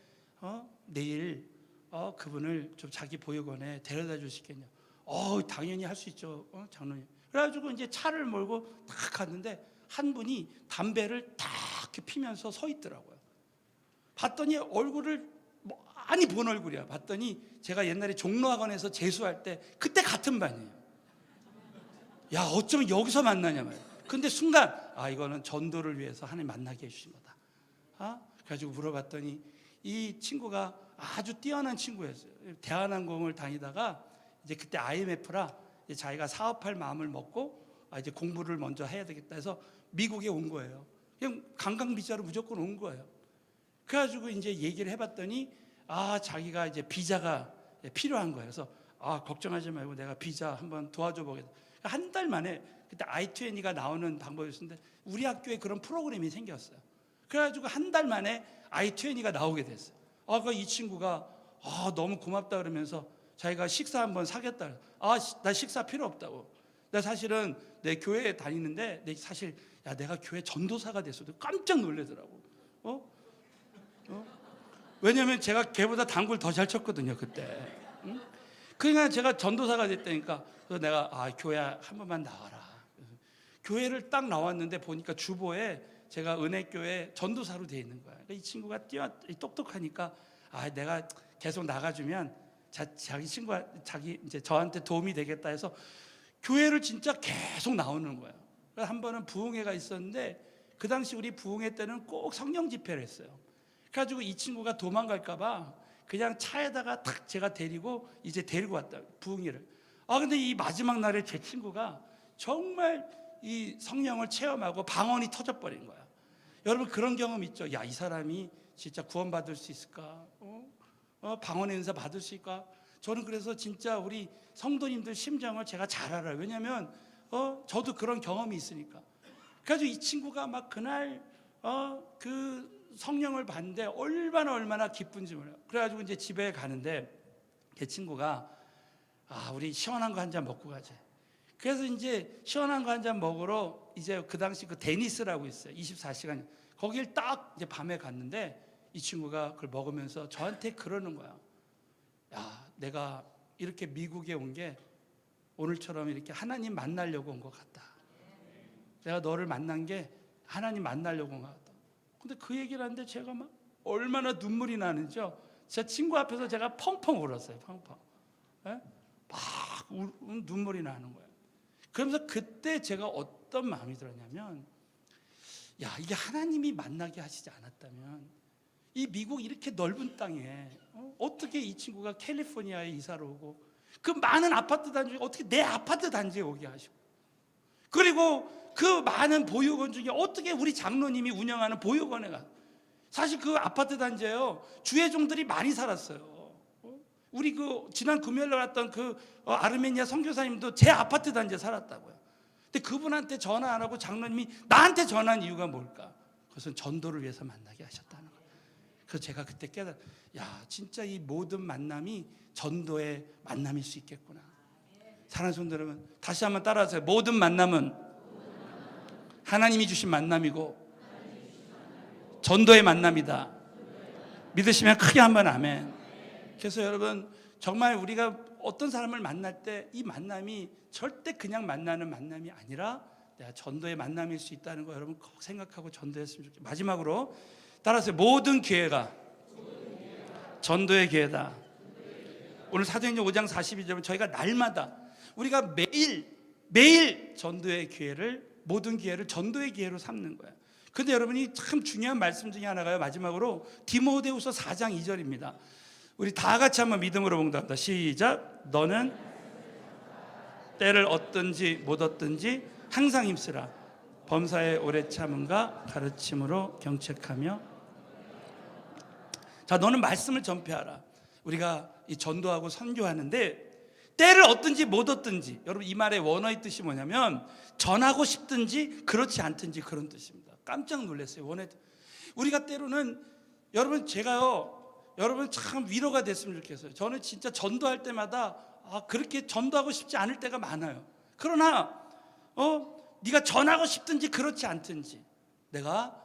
내일 그분을 좀 자기 보육원에 데려다 주시겠냐. 당연히 할 수 있죠. 장로님. 그래가지고 이제 차를 몰고 딱 갔는데 한 분이 담배를 딱 이렇게 피면서 서 있더라고요. 봤더니 얼굴을 많이 본 얼굴이야. 봤더니 제가 옛날에 종로학원에서 재수할 때 그때 같은 반이에요. 야 어쩌면 여기서 만나냐 말이야. 근데 순간 이거는 전도를 위해서 하나님 만나게 해주신 거다. 그래가지고 물어봤더니 이 친구가 아주 뛰어난 친구였어요. 대한항공을 다니다가 이제 그때 IMF라 자기가 사업할 마음을 먹고 이제 공부를 먼저 해야 되겠다 해서 미국에 온 거예요. 그냥 관광 비자로 무조건 온 거예요. 그래가지고 이제 얘기를 해봤더니 자기가 이제 비자가 필요한 거예요. 그래서 걱정하지 말고 내가 비자 한번 도와줘 보겠다. 한 달 만에 그때 I-20가 나오는 방법이었는데 우리 학교에 그런 프로그램이 생겼어요. 그래가지고 한 달 만에 I-20가 나오게 됐어요. 이 친구가 너무 고맙다 그러면서 자기가 식사 한번 사겠다. 나 식사 필요 없다고. 나 사실은 내 교회에 다니는데 사실 내가 교회 전도사가 됐어도 깜짝 놀라더라고. 왜냐면 제가 걔보다 당구를 더 잘 쳤거든요 그때. 그러니까 제가 전도사가 됐다니까. 그래서 내가 교회 한 번만 나와라. 교회를 딱 나왔는데 보니까 주보에 제가 은혜교회 전도사로 돼 있는 거야. 그러니까 이 친구가 똑똑하니까 내가 계속 나가주면 자기 친구가 이제 저한테 도움이 되겠다 해서 교회를 진짜 계속 나오는 거야. 한 번은 부흥회가 있었는데 그 당시 우리 부흥회 때는 꼭 성령 집회를 했어요. 그래가지고 이 친구가 도망갈까봐 그냥 차에다가 탁 제가 데리고 왔다, 부흥회를. 근데 이 마지막 날에 제 친구가 정말 이 성령을 체험하고 방언이 터져버린 거야. 여러분 그런 경험 있죠? 이 사람이 진짜 구원받을 수 있을까? 방언의 은사 받을 수 있을까? 저는 그래서 진짜 우리 성도님들 심정을 제가 잘 알아요. 왜냐하면 저도 그런 경험이 있으니까. 그래가지고 이 친구가 막 그날 그 성령을 봤는데 얼마나 기쁜지 몰라요. 그래가지고 이제 집에 가는데 제 친구가 우리 시원한 거 한 잔 먹고 가자. 그래서 이제 시원한 거 한 잔 먹으러 이제 그 당시 그 데니스라고 있어요. 24시간. 거길 딱 이제 밤에 갔는데 이 친구가 그걸 먹으면서 저한테 그러는 거야. 내가 이렇게 미국에 온 게 오늘처럼 이렇게 하나님 만나려고 온 것 같다. 내가 너를 만난 게 하나님 만나려고 온 것 같다. 근데 그 얘기를 하는데 제가 막 얼마나 눈물이 나는지요. 제 친구 앞에서 제가 펑펑 울었어요. 펑펑. 막 눈물이 나는 거예요. 그러면서 그때 제가 어떤 마음이 들었냐면, 이게 하나님이 만나게 하시지 않았다면 이 미국 이렇게 넓은 땅에 어떻게 이 친구가 캘리포니아에 이사를 오고 그 많은 아파트 단지에 어떻게 내 아파트 단지에 오게 하시고, 그리고 그 많은 보육원 중에 어떻게 우리 장로님이 운영하는 보육원에 가. 사실 그 아파트 단지에요 주의 종들이 많이 살았어요. 우리 그 지난 금요일에 왔던 그 아르메니아 선교사님도 제 아파트 단지에 살았다고요. 근데 그분한테 전화 안 하고 장로님이 나한테 전화한 이유가 뭘까? 그것은 전도를 위해서 만나게 하셨다는 거예요. 그래서 제가 그때 진짜 이 모든 만남이 전도의 만남일 수 있겠구나. 사랑하는 성도 여러분, 다시 한번 따라하세요. 모든 만남은 하나님이 주신 만남이고 전도의 만남이다. 믿으시면 크게 한번 아멘. 그래서 여러분 정말 우리가 어떤 사람을 만날 때 이 만남이 절대 그냥 만나는 만남이 아니라 내가 전도의 만남일 수 있다는 거 여러분 꼭 생각하고 전도했으면 좋겠어요. 마지막으로 따라서 모든 기회가 전도의 기회다. 오늘 사도행전 5장 42절은 저희가 날마다 우리가 매일 전도의 기회를, 모든 기회를 전도의 기회로 삼는 거예요. 근데 여러분이 참 중요한 말씀 중에 하나가요. 마지막으로 디모데후서 4장 2절입니다. 우리 다 같이 한번 믿음으로 봉답합니다. 시작. 너는 때를 얻든지 못 얻든지 항상 힘쓰라. 범사에 오래 참음과 가르침으로 경책하며. 너는 말씀을 전폐하라. 우리가 이 전도하고 선교하는데 때를 얻든지 못 얻든지, 여러분 이 말의 원어의 뜻이 뭐냐면 전하고 싶든지 그렇지 않든지 그런 뜻입니다. 깜짝 놀랐어요. 우리가 때로는 여러분 여러분 참 위로가 됐으면 좋겠어요. 저는 진짜 전도할 때마다 그렇게 전도하고 싶지 않을 때가 많아요. 그러나 네가 전하고 싶든지 그렇지 않든지 내가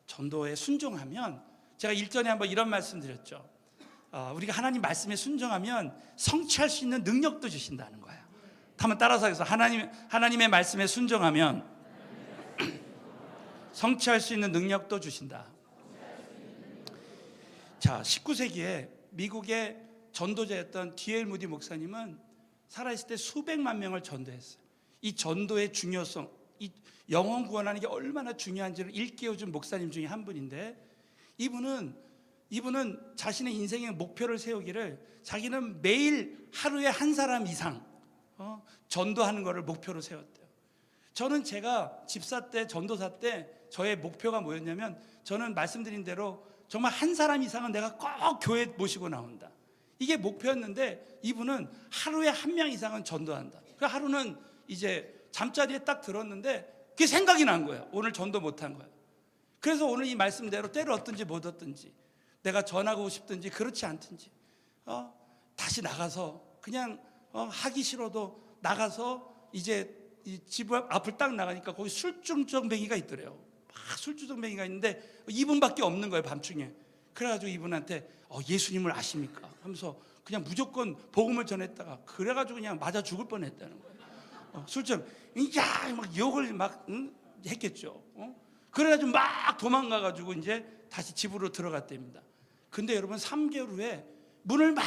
전도에 순종하면, 제가 일전에 한번 이런 말씀 드렸죠. 우리가 하나님 말씀에 순종하면 성취할 수 있는 능력도 주신다는 거예요. 한번 따라서 해서 하나님의 말씀에 순종하면 성취할 수 있는 능력도 주신다. 19세기에 미국의 전도자였던 D.L. 무디 목사님은 살아있을 때 수백만 명을 전도했어요. 이 전도의 중요성, 이 영혼 구원하는 게 얼마나 중요한지를 일깨워준 목사님 중에 한 분인데, 이분은 자신의 인생의 목표를 세우기를 자기는 매일 하루에 한 사람 이상 전도하는 것을 목표로 세웠대요. 저는 제가 집사 때, 전도사 때 저의 목표가 뭐였냐면, 저는 말씀드린 대로 정말 한 사람 이상은 내가 꼭 교회에 모시고 나온다. 이게 목표였는데 이분은 하루에 한 명 이상은 전도한다. 그 하루는 이제 잠자리에 딱 들었는데 그게 생각이 난 거예요. 오늘 전도 못한 거예요. 그래서 오늘 이 말씀대로 때를 얻든지 못 얻든지, 내가 전하고 싶든지 그렇지 않든지 다시 나가서 그냥 하기 싫어도 나가서 이제 이 집 앞을 딱 나가니까 거기 술주정뱅이가 있더래요. 막 술주정뱅이가 있는데 이분밖에 없는 거예요, 밤중에. 그래가지고 이분한테 예수님을 아십니까? 하면서 그냥 무조건 복음을 전했다가 그래가지고 그냥 맞아 죽을 뻔했다는 거예요. 술처럼 막 욕을 막 했겠죠. 그래가지고 막 도망가가지고 이제 다시 집으로 들어갔답니다. 근데 여러분 3개월 후에 문을 막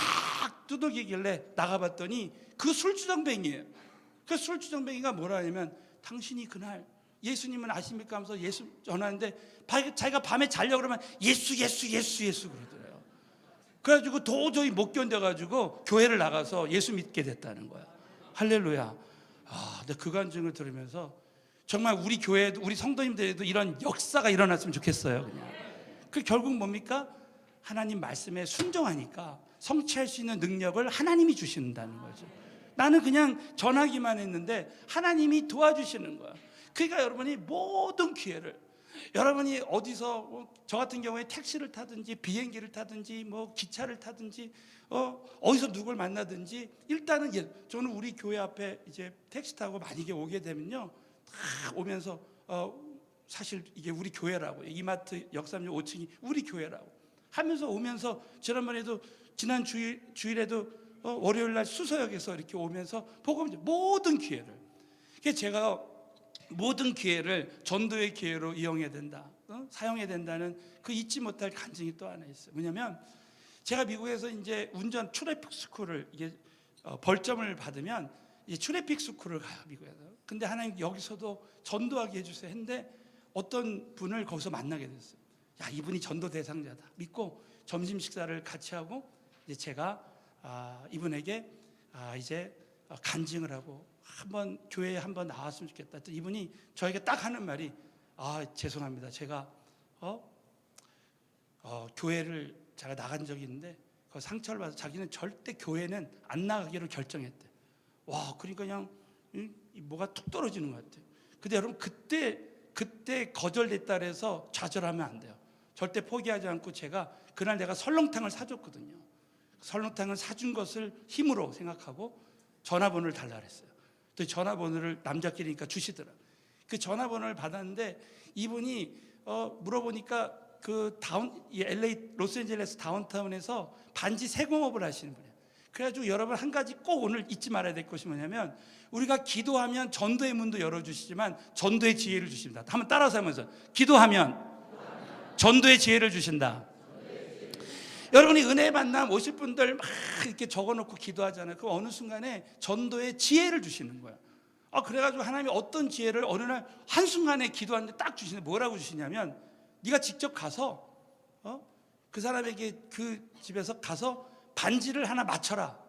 두들기길래 나가봤더니 그 술주정뱅이에요. 그 술주정뱅이가 뭐라 하냐면 당신이 그날 예수님은 아십니까 하면서 예수 전하는데 자기가 밤에 자려고 그러면 예수 그러더래요. 그래가지고 도저히 못 견뎌가지고 교회를 나가서 예수 믿게 됐다는 거야. 할렐루야. 근데 그 간증을 들으면서 정말 우리 교회도 우리 성도님들에도 이런 역사가 일어났으면 좋겠어요. 그냥. 그 결국 뭡니까? 하나님 말씀에 순종하니까 성취할 수 있는 능력을 하나님이 주신다는 거죠. 나는 그냥 전하기만 했는데 하나님이 도와주시는 거야. 그러니까 여러분이 모든 기회를 여러분이 어디서 저 같은 경우에 택시를 타든지 비행기를 타든지 뭐 기차를 타든지 어디서 누굴 만나든지 일단은 저는 우리 교회 앞에 이제 택시 타고 만약에 오게 되면요 다 오면서 사실 이게 우리 교회라고 이마트 역삼역 5층이 우리 교회라고 하면서 오면서 지난번에도 지난 주일에도 월요일 날 수서역에서 이렇게 오면서 복음 모든 기회를 제가 모든 기회를 전도의 기회로 이용해야 된다, 사용해야 된다는 그 잊지 못할 간증이 또 하나 있어요. 뭐냐면 제가 미국에서 이제 운전 트래픽 스쿨을 이게 벌점을 받으면 이 트래픽 스쿨을 가요 미국에서. 근데 하나님 여기서도 전도하게 해주세요 했는데 어떤 분을 거기서 만나게 됐어요. 야 이분이 전도 대상자다 믿고 점심 식사를 같이 하고 이제 제가 이분에게 이제 간증을 하고 한번 교회에 한번 나왔으면 좋겠다. 이분이 저에게 딱 하는 말이 죄송합니다. 제가 교회를 제가 나간 적이 있는데 그 상처를 받아서 자기는 절대 교회는 안 나가기로 결정했대. 와 그러니까 그냥 뭐가 툭 떨어지는 것 같아요. 근데 여러분 그때 거절됐다 해서 좌절하면 안 돼요. 절대 포기하지 않고 제가 그날 내가 설렁탕을 사줬거든요. 설렁탕을 사준 것을 힘으로 생각하고 전화번호를 달라 그랬어요. 또 전화번호를 남자끼리니까 주시더라. 그 전화번호를 받았는데 이분이 물어보니까 그 LA 로스앤젤레스 다운타운에서 반지 세공업을 하시는 분이에요. 그래가지고 여러분 한 가지 꼭 오늘 잊지 말아야 될 것이 뭐냐면 우리가 기도하면 전도의 문도 열어주시지만 전도의 지혜를 주십니다. 한번 따라서 하면서 기도하면 전도의 지혜를 주신다. 여러분이 은혜 만남 오실 분들 막 이렇게 적어놓고 기도하잖아요. 그 어느 순간에 전도의 지혜를 주시는 거예요. 그래가지고 하나님이 어떤 지혜를 어느 날 한순간에 기도하는데 딱 주시는데 뭐라고 주시냐면 네가 직접 가서 그 사람에게 그 집에서 가서 반지를 하나 맞춰라.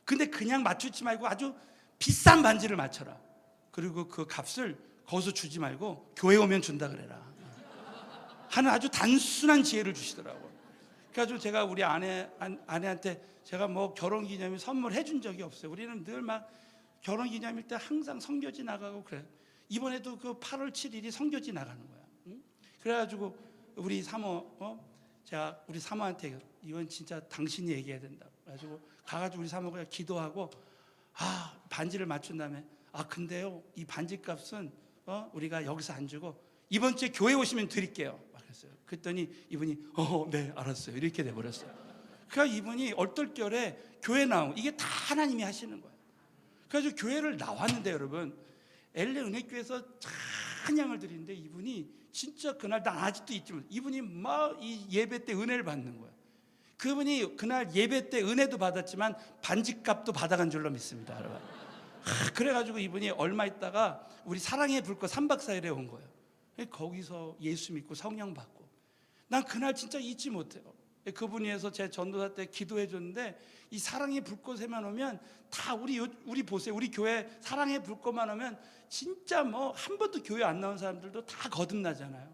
근데 그냥 맞추지 말고 아주 비싼 반지를 맞춰라. 그리고 그 값을 거기서 주지 말고 교회 오면 준다 그래라. 하는 아주 단순한 지혜를 주시더라고요. 그래가지고 제가 우리 아내한테 제가 뭐 결혼기념일 선물해 준 적이 없어요. 우리는 늘 막 결혼기념일 때 항상 성교지 나가고 그래요. 이번에도 그 8월 7일이 성교지 나가는 거야. 응? 그래가지고 우리 사모 제가 우리 사모한테 이건 진짜 당신이 얘기해야 된다. 그래가지고 가가지고 우리 사모가 기도하고 반지를 맞춘 다음에 근데요 이 반지 값은 우리가 여기서 안 주고 이번 주에 교회 오시면 드릴게요. 그랬어요. 그랬더니 이분이 네 알았어요 이렇게 돼버렸어요. 그러니까 이분이 얼떨결에 교회 나오고 이게 다 하나님이 하시는 거예요. 그래서 교회를 나왔는데 여러분 LA 은혜교회에서 찬양을 드리는데 이분이 진짜 그날 난 아직도 있지만 이분이 막 이 예배 때 은혜를 받는 거예요. 그분이 그날 예배 때 은혜도 받았지만 반지값도 받아간 줄로 믿습니다. 여러분. 그래가지고 이분이 얼마 있다가 우리 사랑의 불꽃 3박 4일에 온 거예요. 거기서 예수 믿고 성령 받고 난 그날 진짜 잊지 못해요. 그분이 해서 제 전도사 때 기도해 줬는데 이 사랑의 불꽃에만 오면 다 우리 보세요. 우리 교회 사랑의 불꽃만 오면 진짜 뭐 한 번도 교회 안 나온 사람들도 다 거듭나잖아요.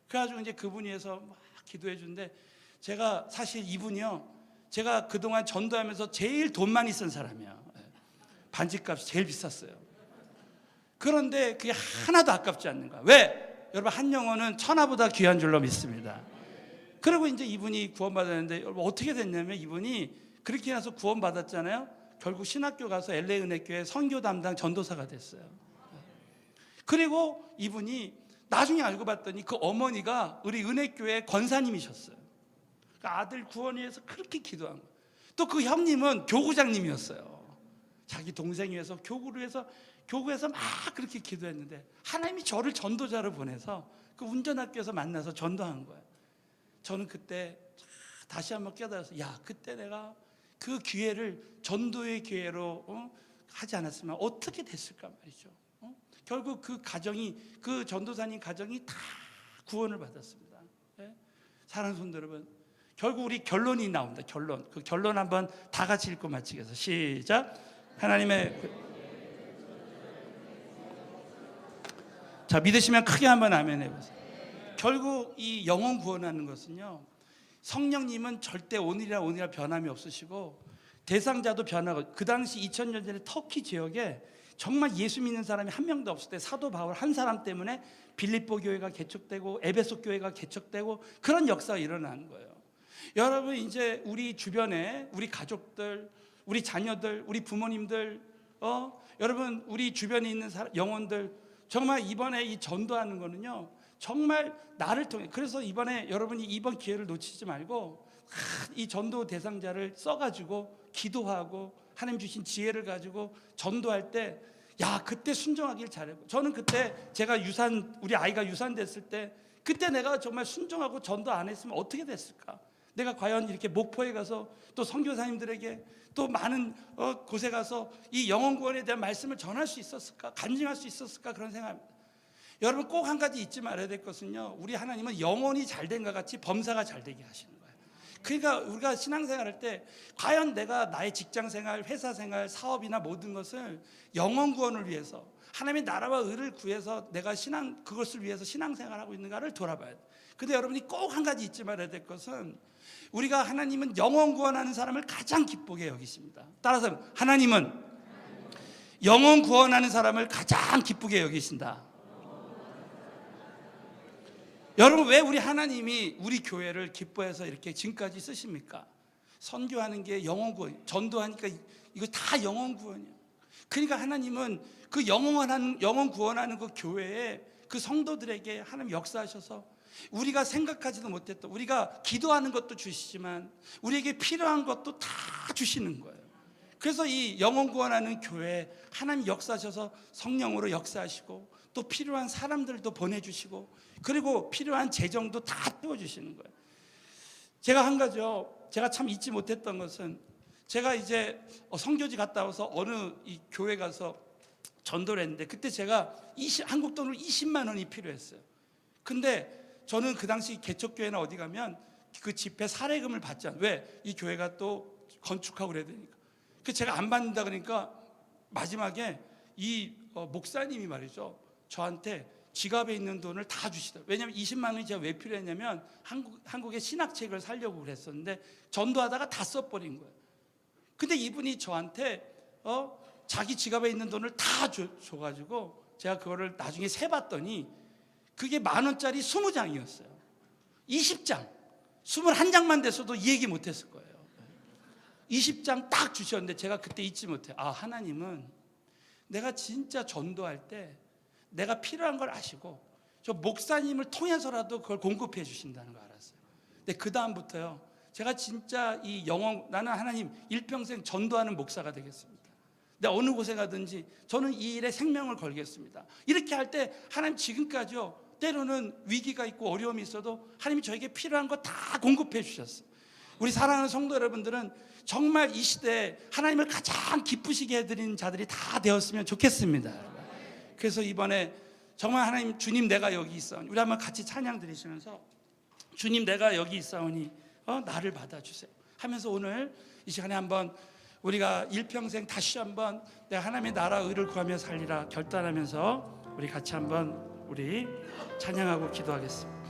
그래가지고 이제 그분이 해서 막 기도해 주는데 제가 사실 이분이요 제가 그동안 전도하면서 제일 돈 많이 쓴 사람이에요. 반지값이 제일 비쌌어요. 그런데 그게 하나도 아깝지 않는 거야. 왜? 여러분 한 영혼은 천하보다 귀한 줄로 믿습니다. 그리고 이제 이분이 구원받았는데 여러분 어떻게 됐냐면 이분이 그렇게 해서 구원받았잖아요. 결국 신학교 가서 LA 은혜교회 선교 담당 전도사가 됐어요. 그리고 이분이 나중에 알고 봤더니 그 어머니가 우리 은혜교회 권사님이셨어요. 그러니까 아들 구원을 위해서 그렇게 기도한 거예요. 또 그 형님은 교구장님이었어요. 자기 동생 위해서 교구에서 막 그렇게 기도했는데 하나님이 저를 전도자로 보내서 그 운전학교에서 만나서 전도한 거예요. 저는 그때 다시 한번 깨달아서 그때 내가 그 기회를 전도의 기회로 하지 않았으면 어떻게 됐을까 말이죠. 결국 그 전도사님 가정이 다 구원을 받았습니다. 네? 사랑하는 성도 여러분, 결국 우리 결론이 나옵니다. 그 결론 한번 다 같이 읽고 마치겠습니다. 시작. 자, 믿으시면 크게 한번 아멘 해보세요. 결국 이 영혼 구원하는 것은요, 성령님은 절대 오늘이라 변함이 없으시고 대상자도 변하고, 그 당시 2000년 전에 터키 지역에 정말 예수 믿는 사람이 한 명도 없을 때 사도 바울 한 사람 때문에 빌립보 교회가 개척되고 에베소 교회가 개척되고 그런 역사가 일어나는 거예요. 여러분, 이제 우리 주변에 우리 가족들, 우리 자녀들, 우리 부모님들, 여러분 우리 주변에 있는 영혼들, 정말 이번에 이 전도하는 거는요, 정말 나를 통해, 그래서 이번에 여러분이 이번 기회를 놓치지 말고 이 전도 대상자를 써가지고 기도하고 하나님 주신 지혜를 가지고 전도할 때 그때 순종하길 잘하고, 저는 그때 우리 아이가 유산됐을 때 그때 내가 정말 순종하고 전도 안 했으면 어떻게 됐을까? 내가 과연 이렇게 목포에 가서 또 선교사님들에게 또 많은 곳에 가서 이 영혼 구원에 대한 말씀을 전할 수 있었을까? 간증할 수 있었을까? 그런 생각입니다. 여러분, 꼭 한 가지 잊지 말아야 될 것은요, 우리 하나님은 영혼이 잘된 것 같이 범사가 잘되게 하시는 거예요. 그러니까 우리가 신앙생활할 때 과연 내가 나의 직장생활, 회사생활, 사업이나 모든 것을 영혼 구원을 위해서, 하나님의 나라와 의를 구해서 내가 그것을 위해서 신앙생활하고 있는가를 돌아봐야 돼요. 근데 여러분이 꼭 한 가지 잊지 말아야 될 것은, 우리가 하나님은 영혼 구원하는 사람을 가장 기쁘게 여기십니다. 따라서 하나님은 영혼 구원하는 사람을 가장 기쁘게 여기신다. 여러분, 왜 우리 하나님이 우리 교회를 기뻐해서 이렇게 지금까지 쓰십니까? 선교하는 게 영혼 구원, 전도하니까 이거 다 영혼 구원이에요. 그러니까 하나님은 그 영혼 구원하는 그 교회에 그 성도들에게 하나님 역사하셔서 우리가 생각하지도 못했던, 우리가 기도하는 것도 주시지만 우리에게 필요한 것도 다 주시는 거예요. 그래서 이 영혼 구원하는 교회에 하나님 역사하셔서 성령으로 역사하시고 또 필요한 사람들도 보내주시고 그리고 필요한 재정도 다 떼어주시는 거예요. 제가 한 가지요, 제가 참 잊지 못했던 것은, 제가 이제 선교지 갔다 와서 어느 이 교회 가서 전도를 했는데 그때 제가 한국 돈으로 20만 원이 필요했어요. 근데 저는 그 당시 개척교회나 어디 가면 그 집회 사례금을 받지 않아요. 왜? 이 교회가 또 건축하고 그래야 되니까. 그래서 제가 안 받는다 그러니까 마지막에 이 목사님이 말이죠, 저한테 지갑에 있는 돈을 다 주시더라고요. 왜냐하면 20만 원이 제가 왜 필요했냐면 한국의 신학책을 사려고 그랬었는데 전도하다가 다 써버린 거예요. 근데 이분이 저한테 자기 지갑에 있는 돈을 다 줘가지고 제가 그거를 나중에 세봤더니 그게 10,000원짜리 20장이었어요. 20장, 21장만 됐어도 이 얘기 못했을 거예요. 20장 딱 주셨는데 제가 그때 잊지 못해요. 하나님은 내가 진짜 전도할 때 내가 필요한 걸 아시고 저 목사님을 통해서라도 그걸 공급해 주신다는 걸 알았어요. 근데 그 다음부터요, 제가 진짜 나는 하나님 일평생 전도하는 목사가 되겠습니다. 내가 어느 곳에 가든지 저는 이 일에 생명을 걸겠습니다. 이렇게 할 때 하나님 지금까지요, 때로는 위기가 있고 어려움이 있어도 하나님이 저에게 필요한 거 다 공급해 주셨어요. 우리 사랑하는 성도 여러분들은 정말 이 시대에 하나님을 가장 기쁘시게 해드리는 자들이 다 되었으면 좋겠습니다. 그래서 이번에 정말 하나님, 주님 내가 여기 있사오니, 우리 한번 같이 찬양 드리시면서 주님 내가 여기 있사오니 나를 받아주세요 하면서 오늘 이 시간에 한번 우리가 일평생 다시 한번 내가 하나님의 나라 의를 구하며 살리라 결단하면서 우리 같이 한번 우리 찬양하고 기도하겠습니다.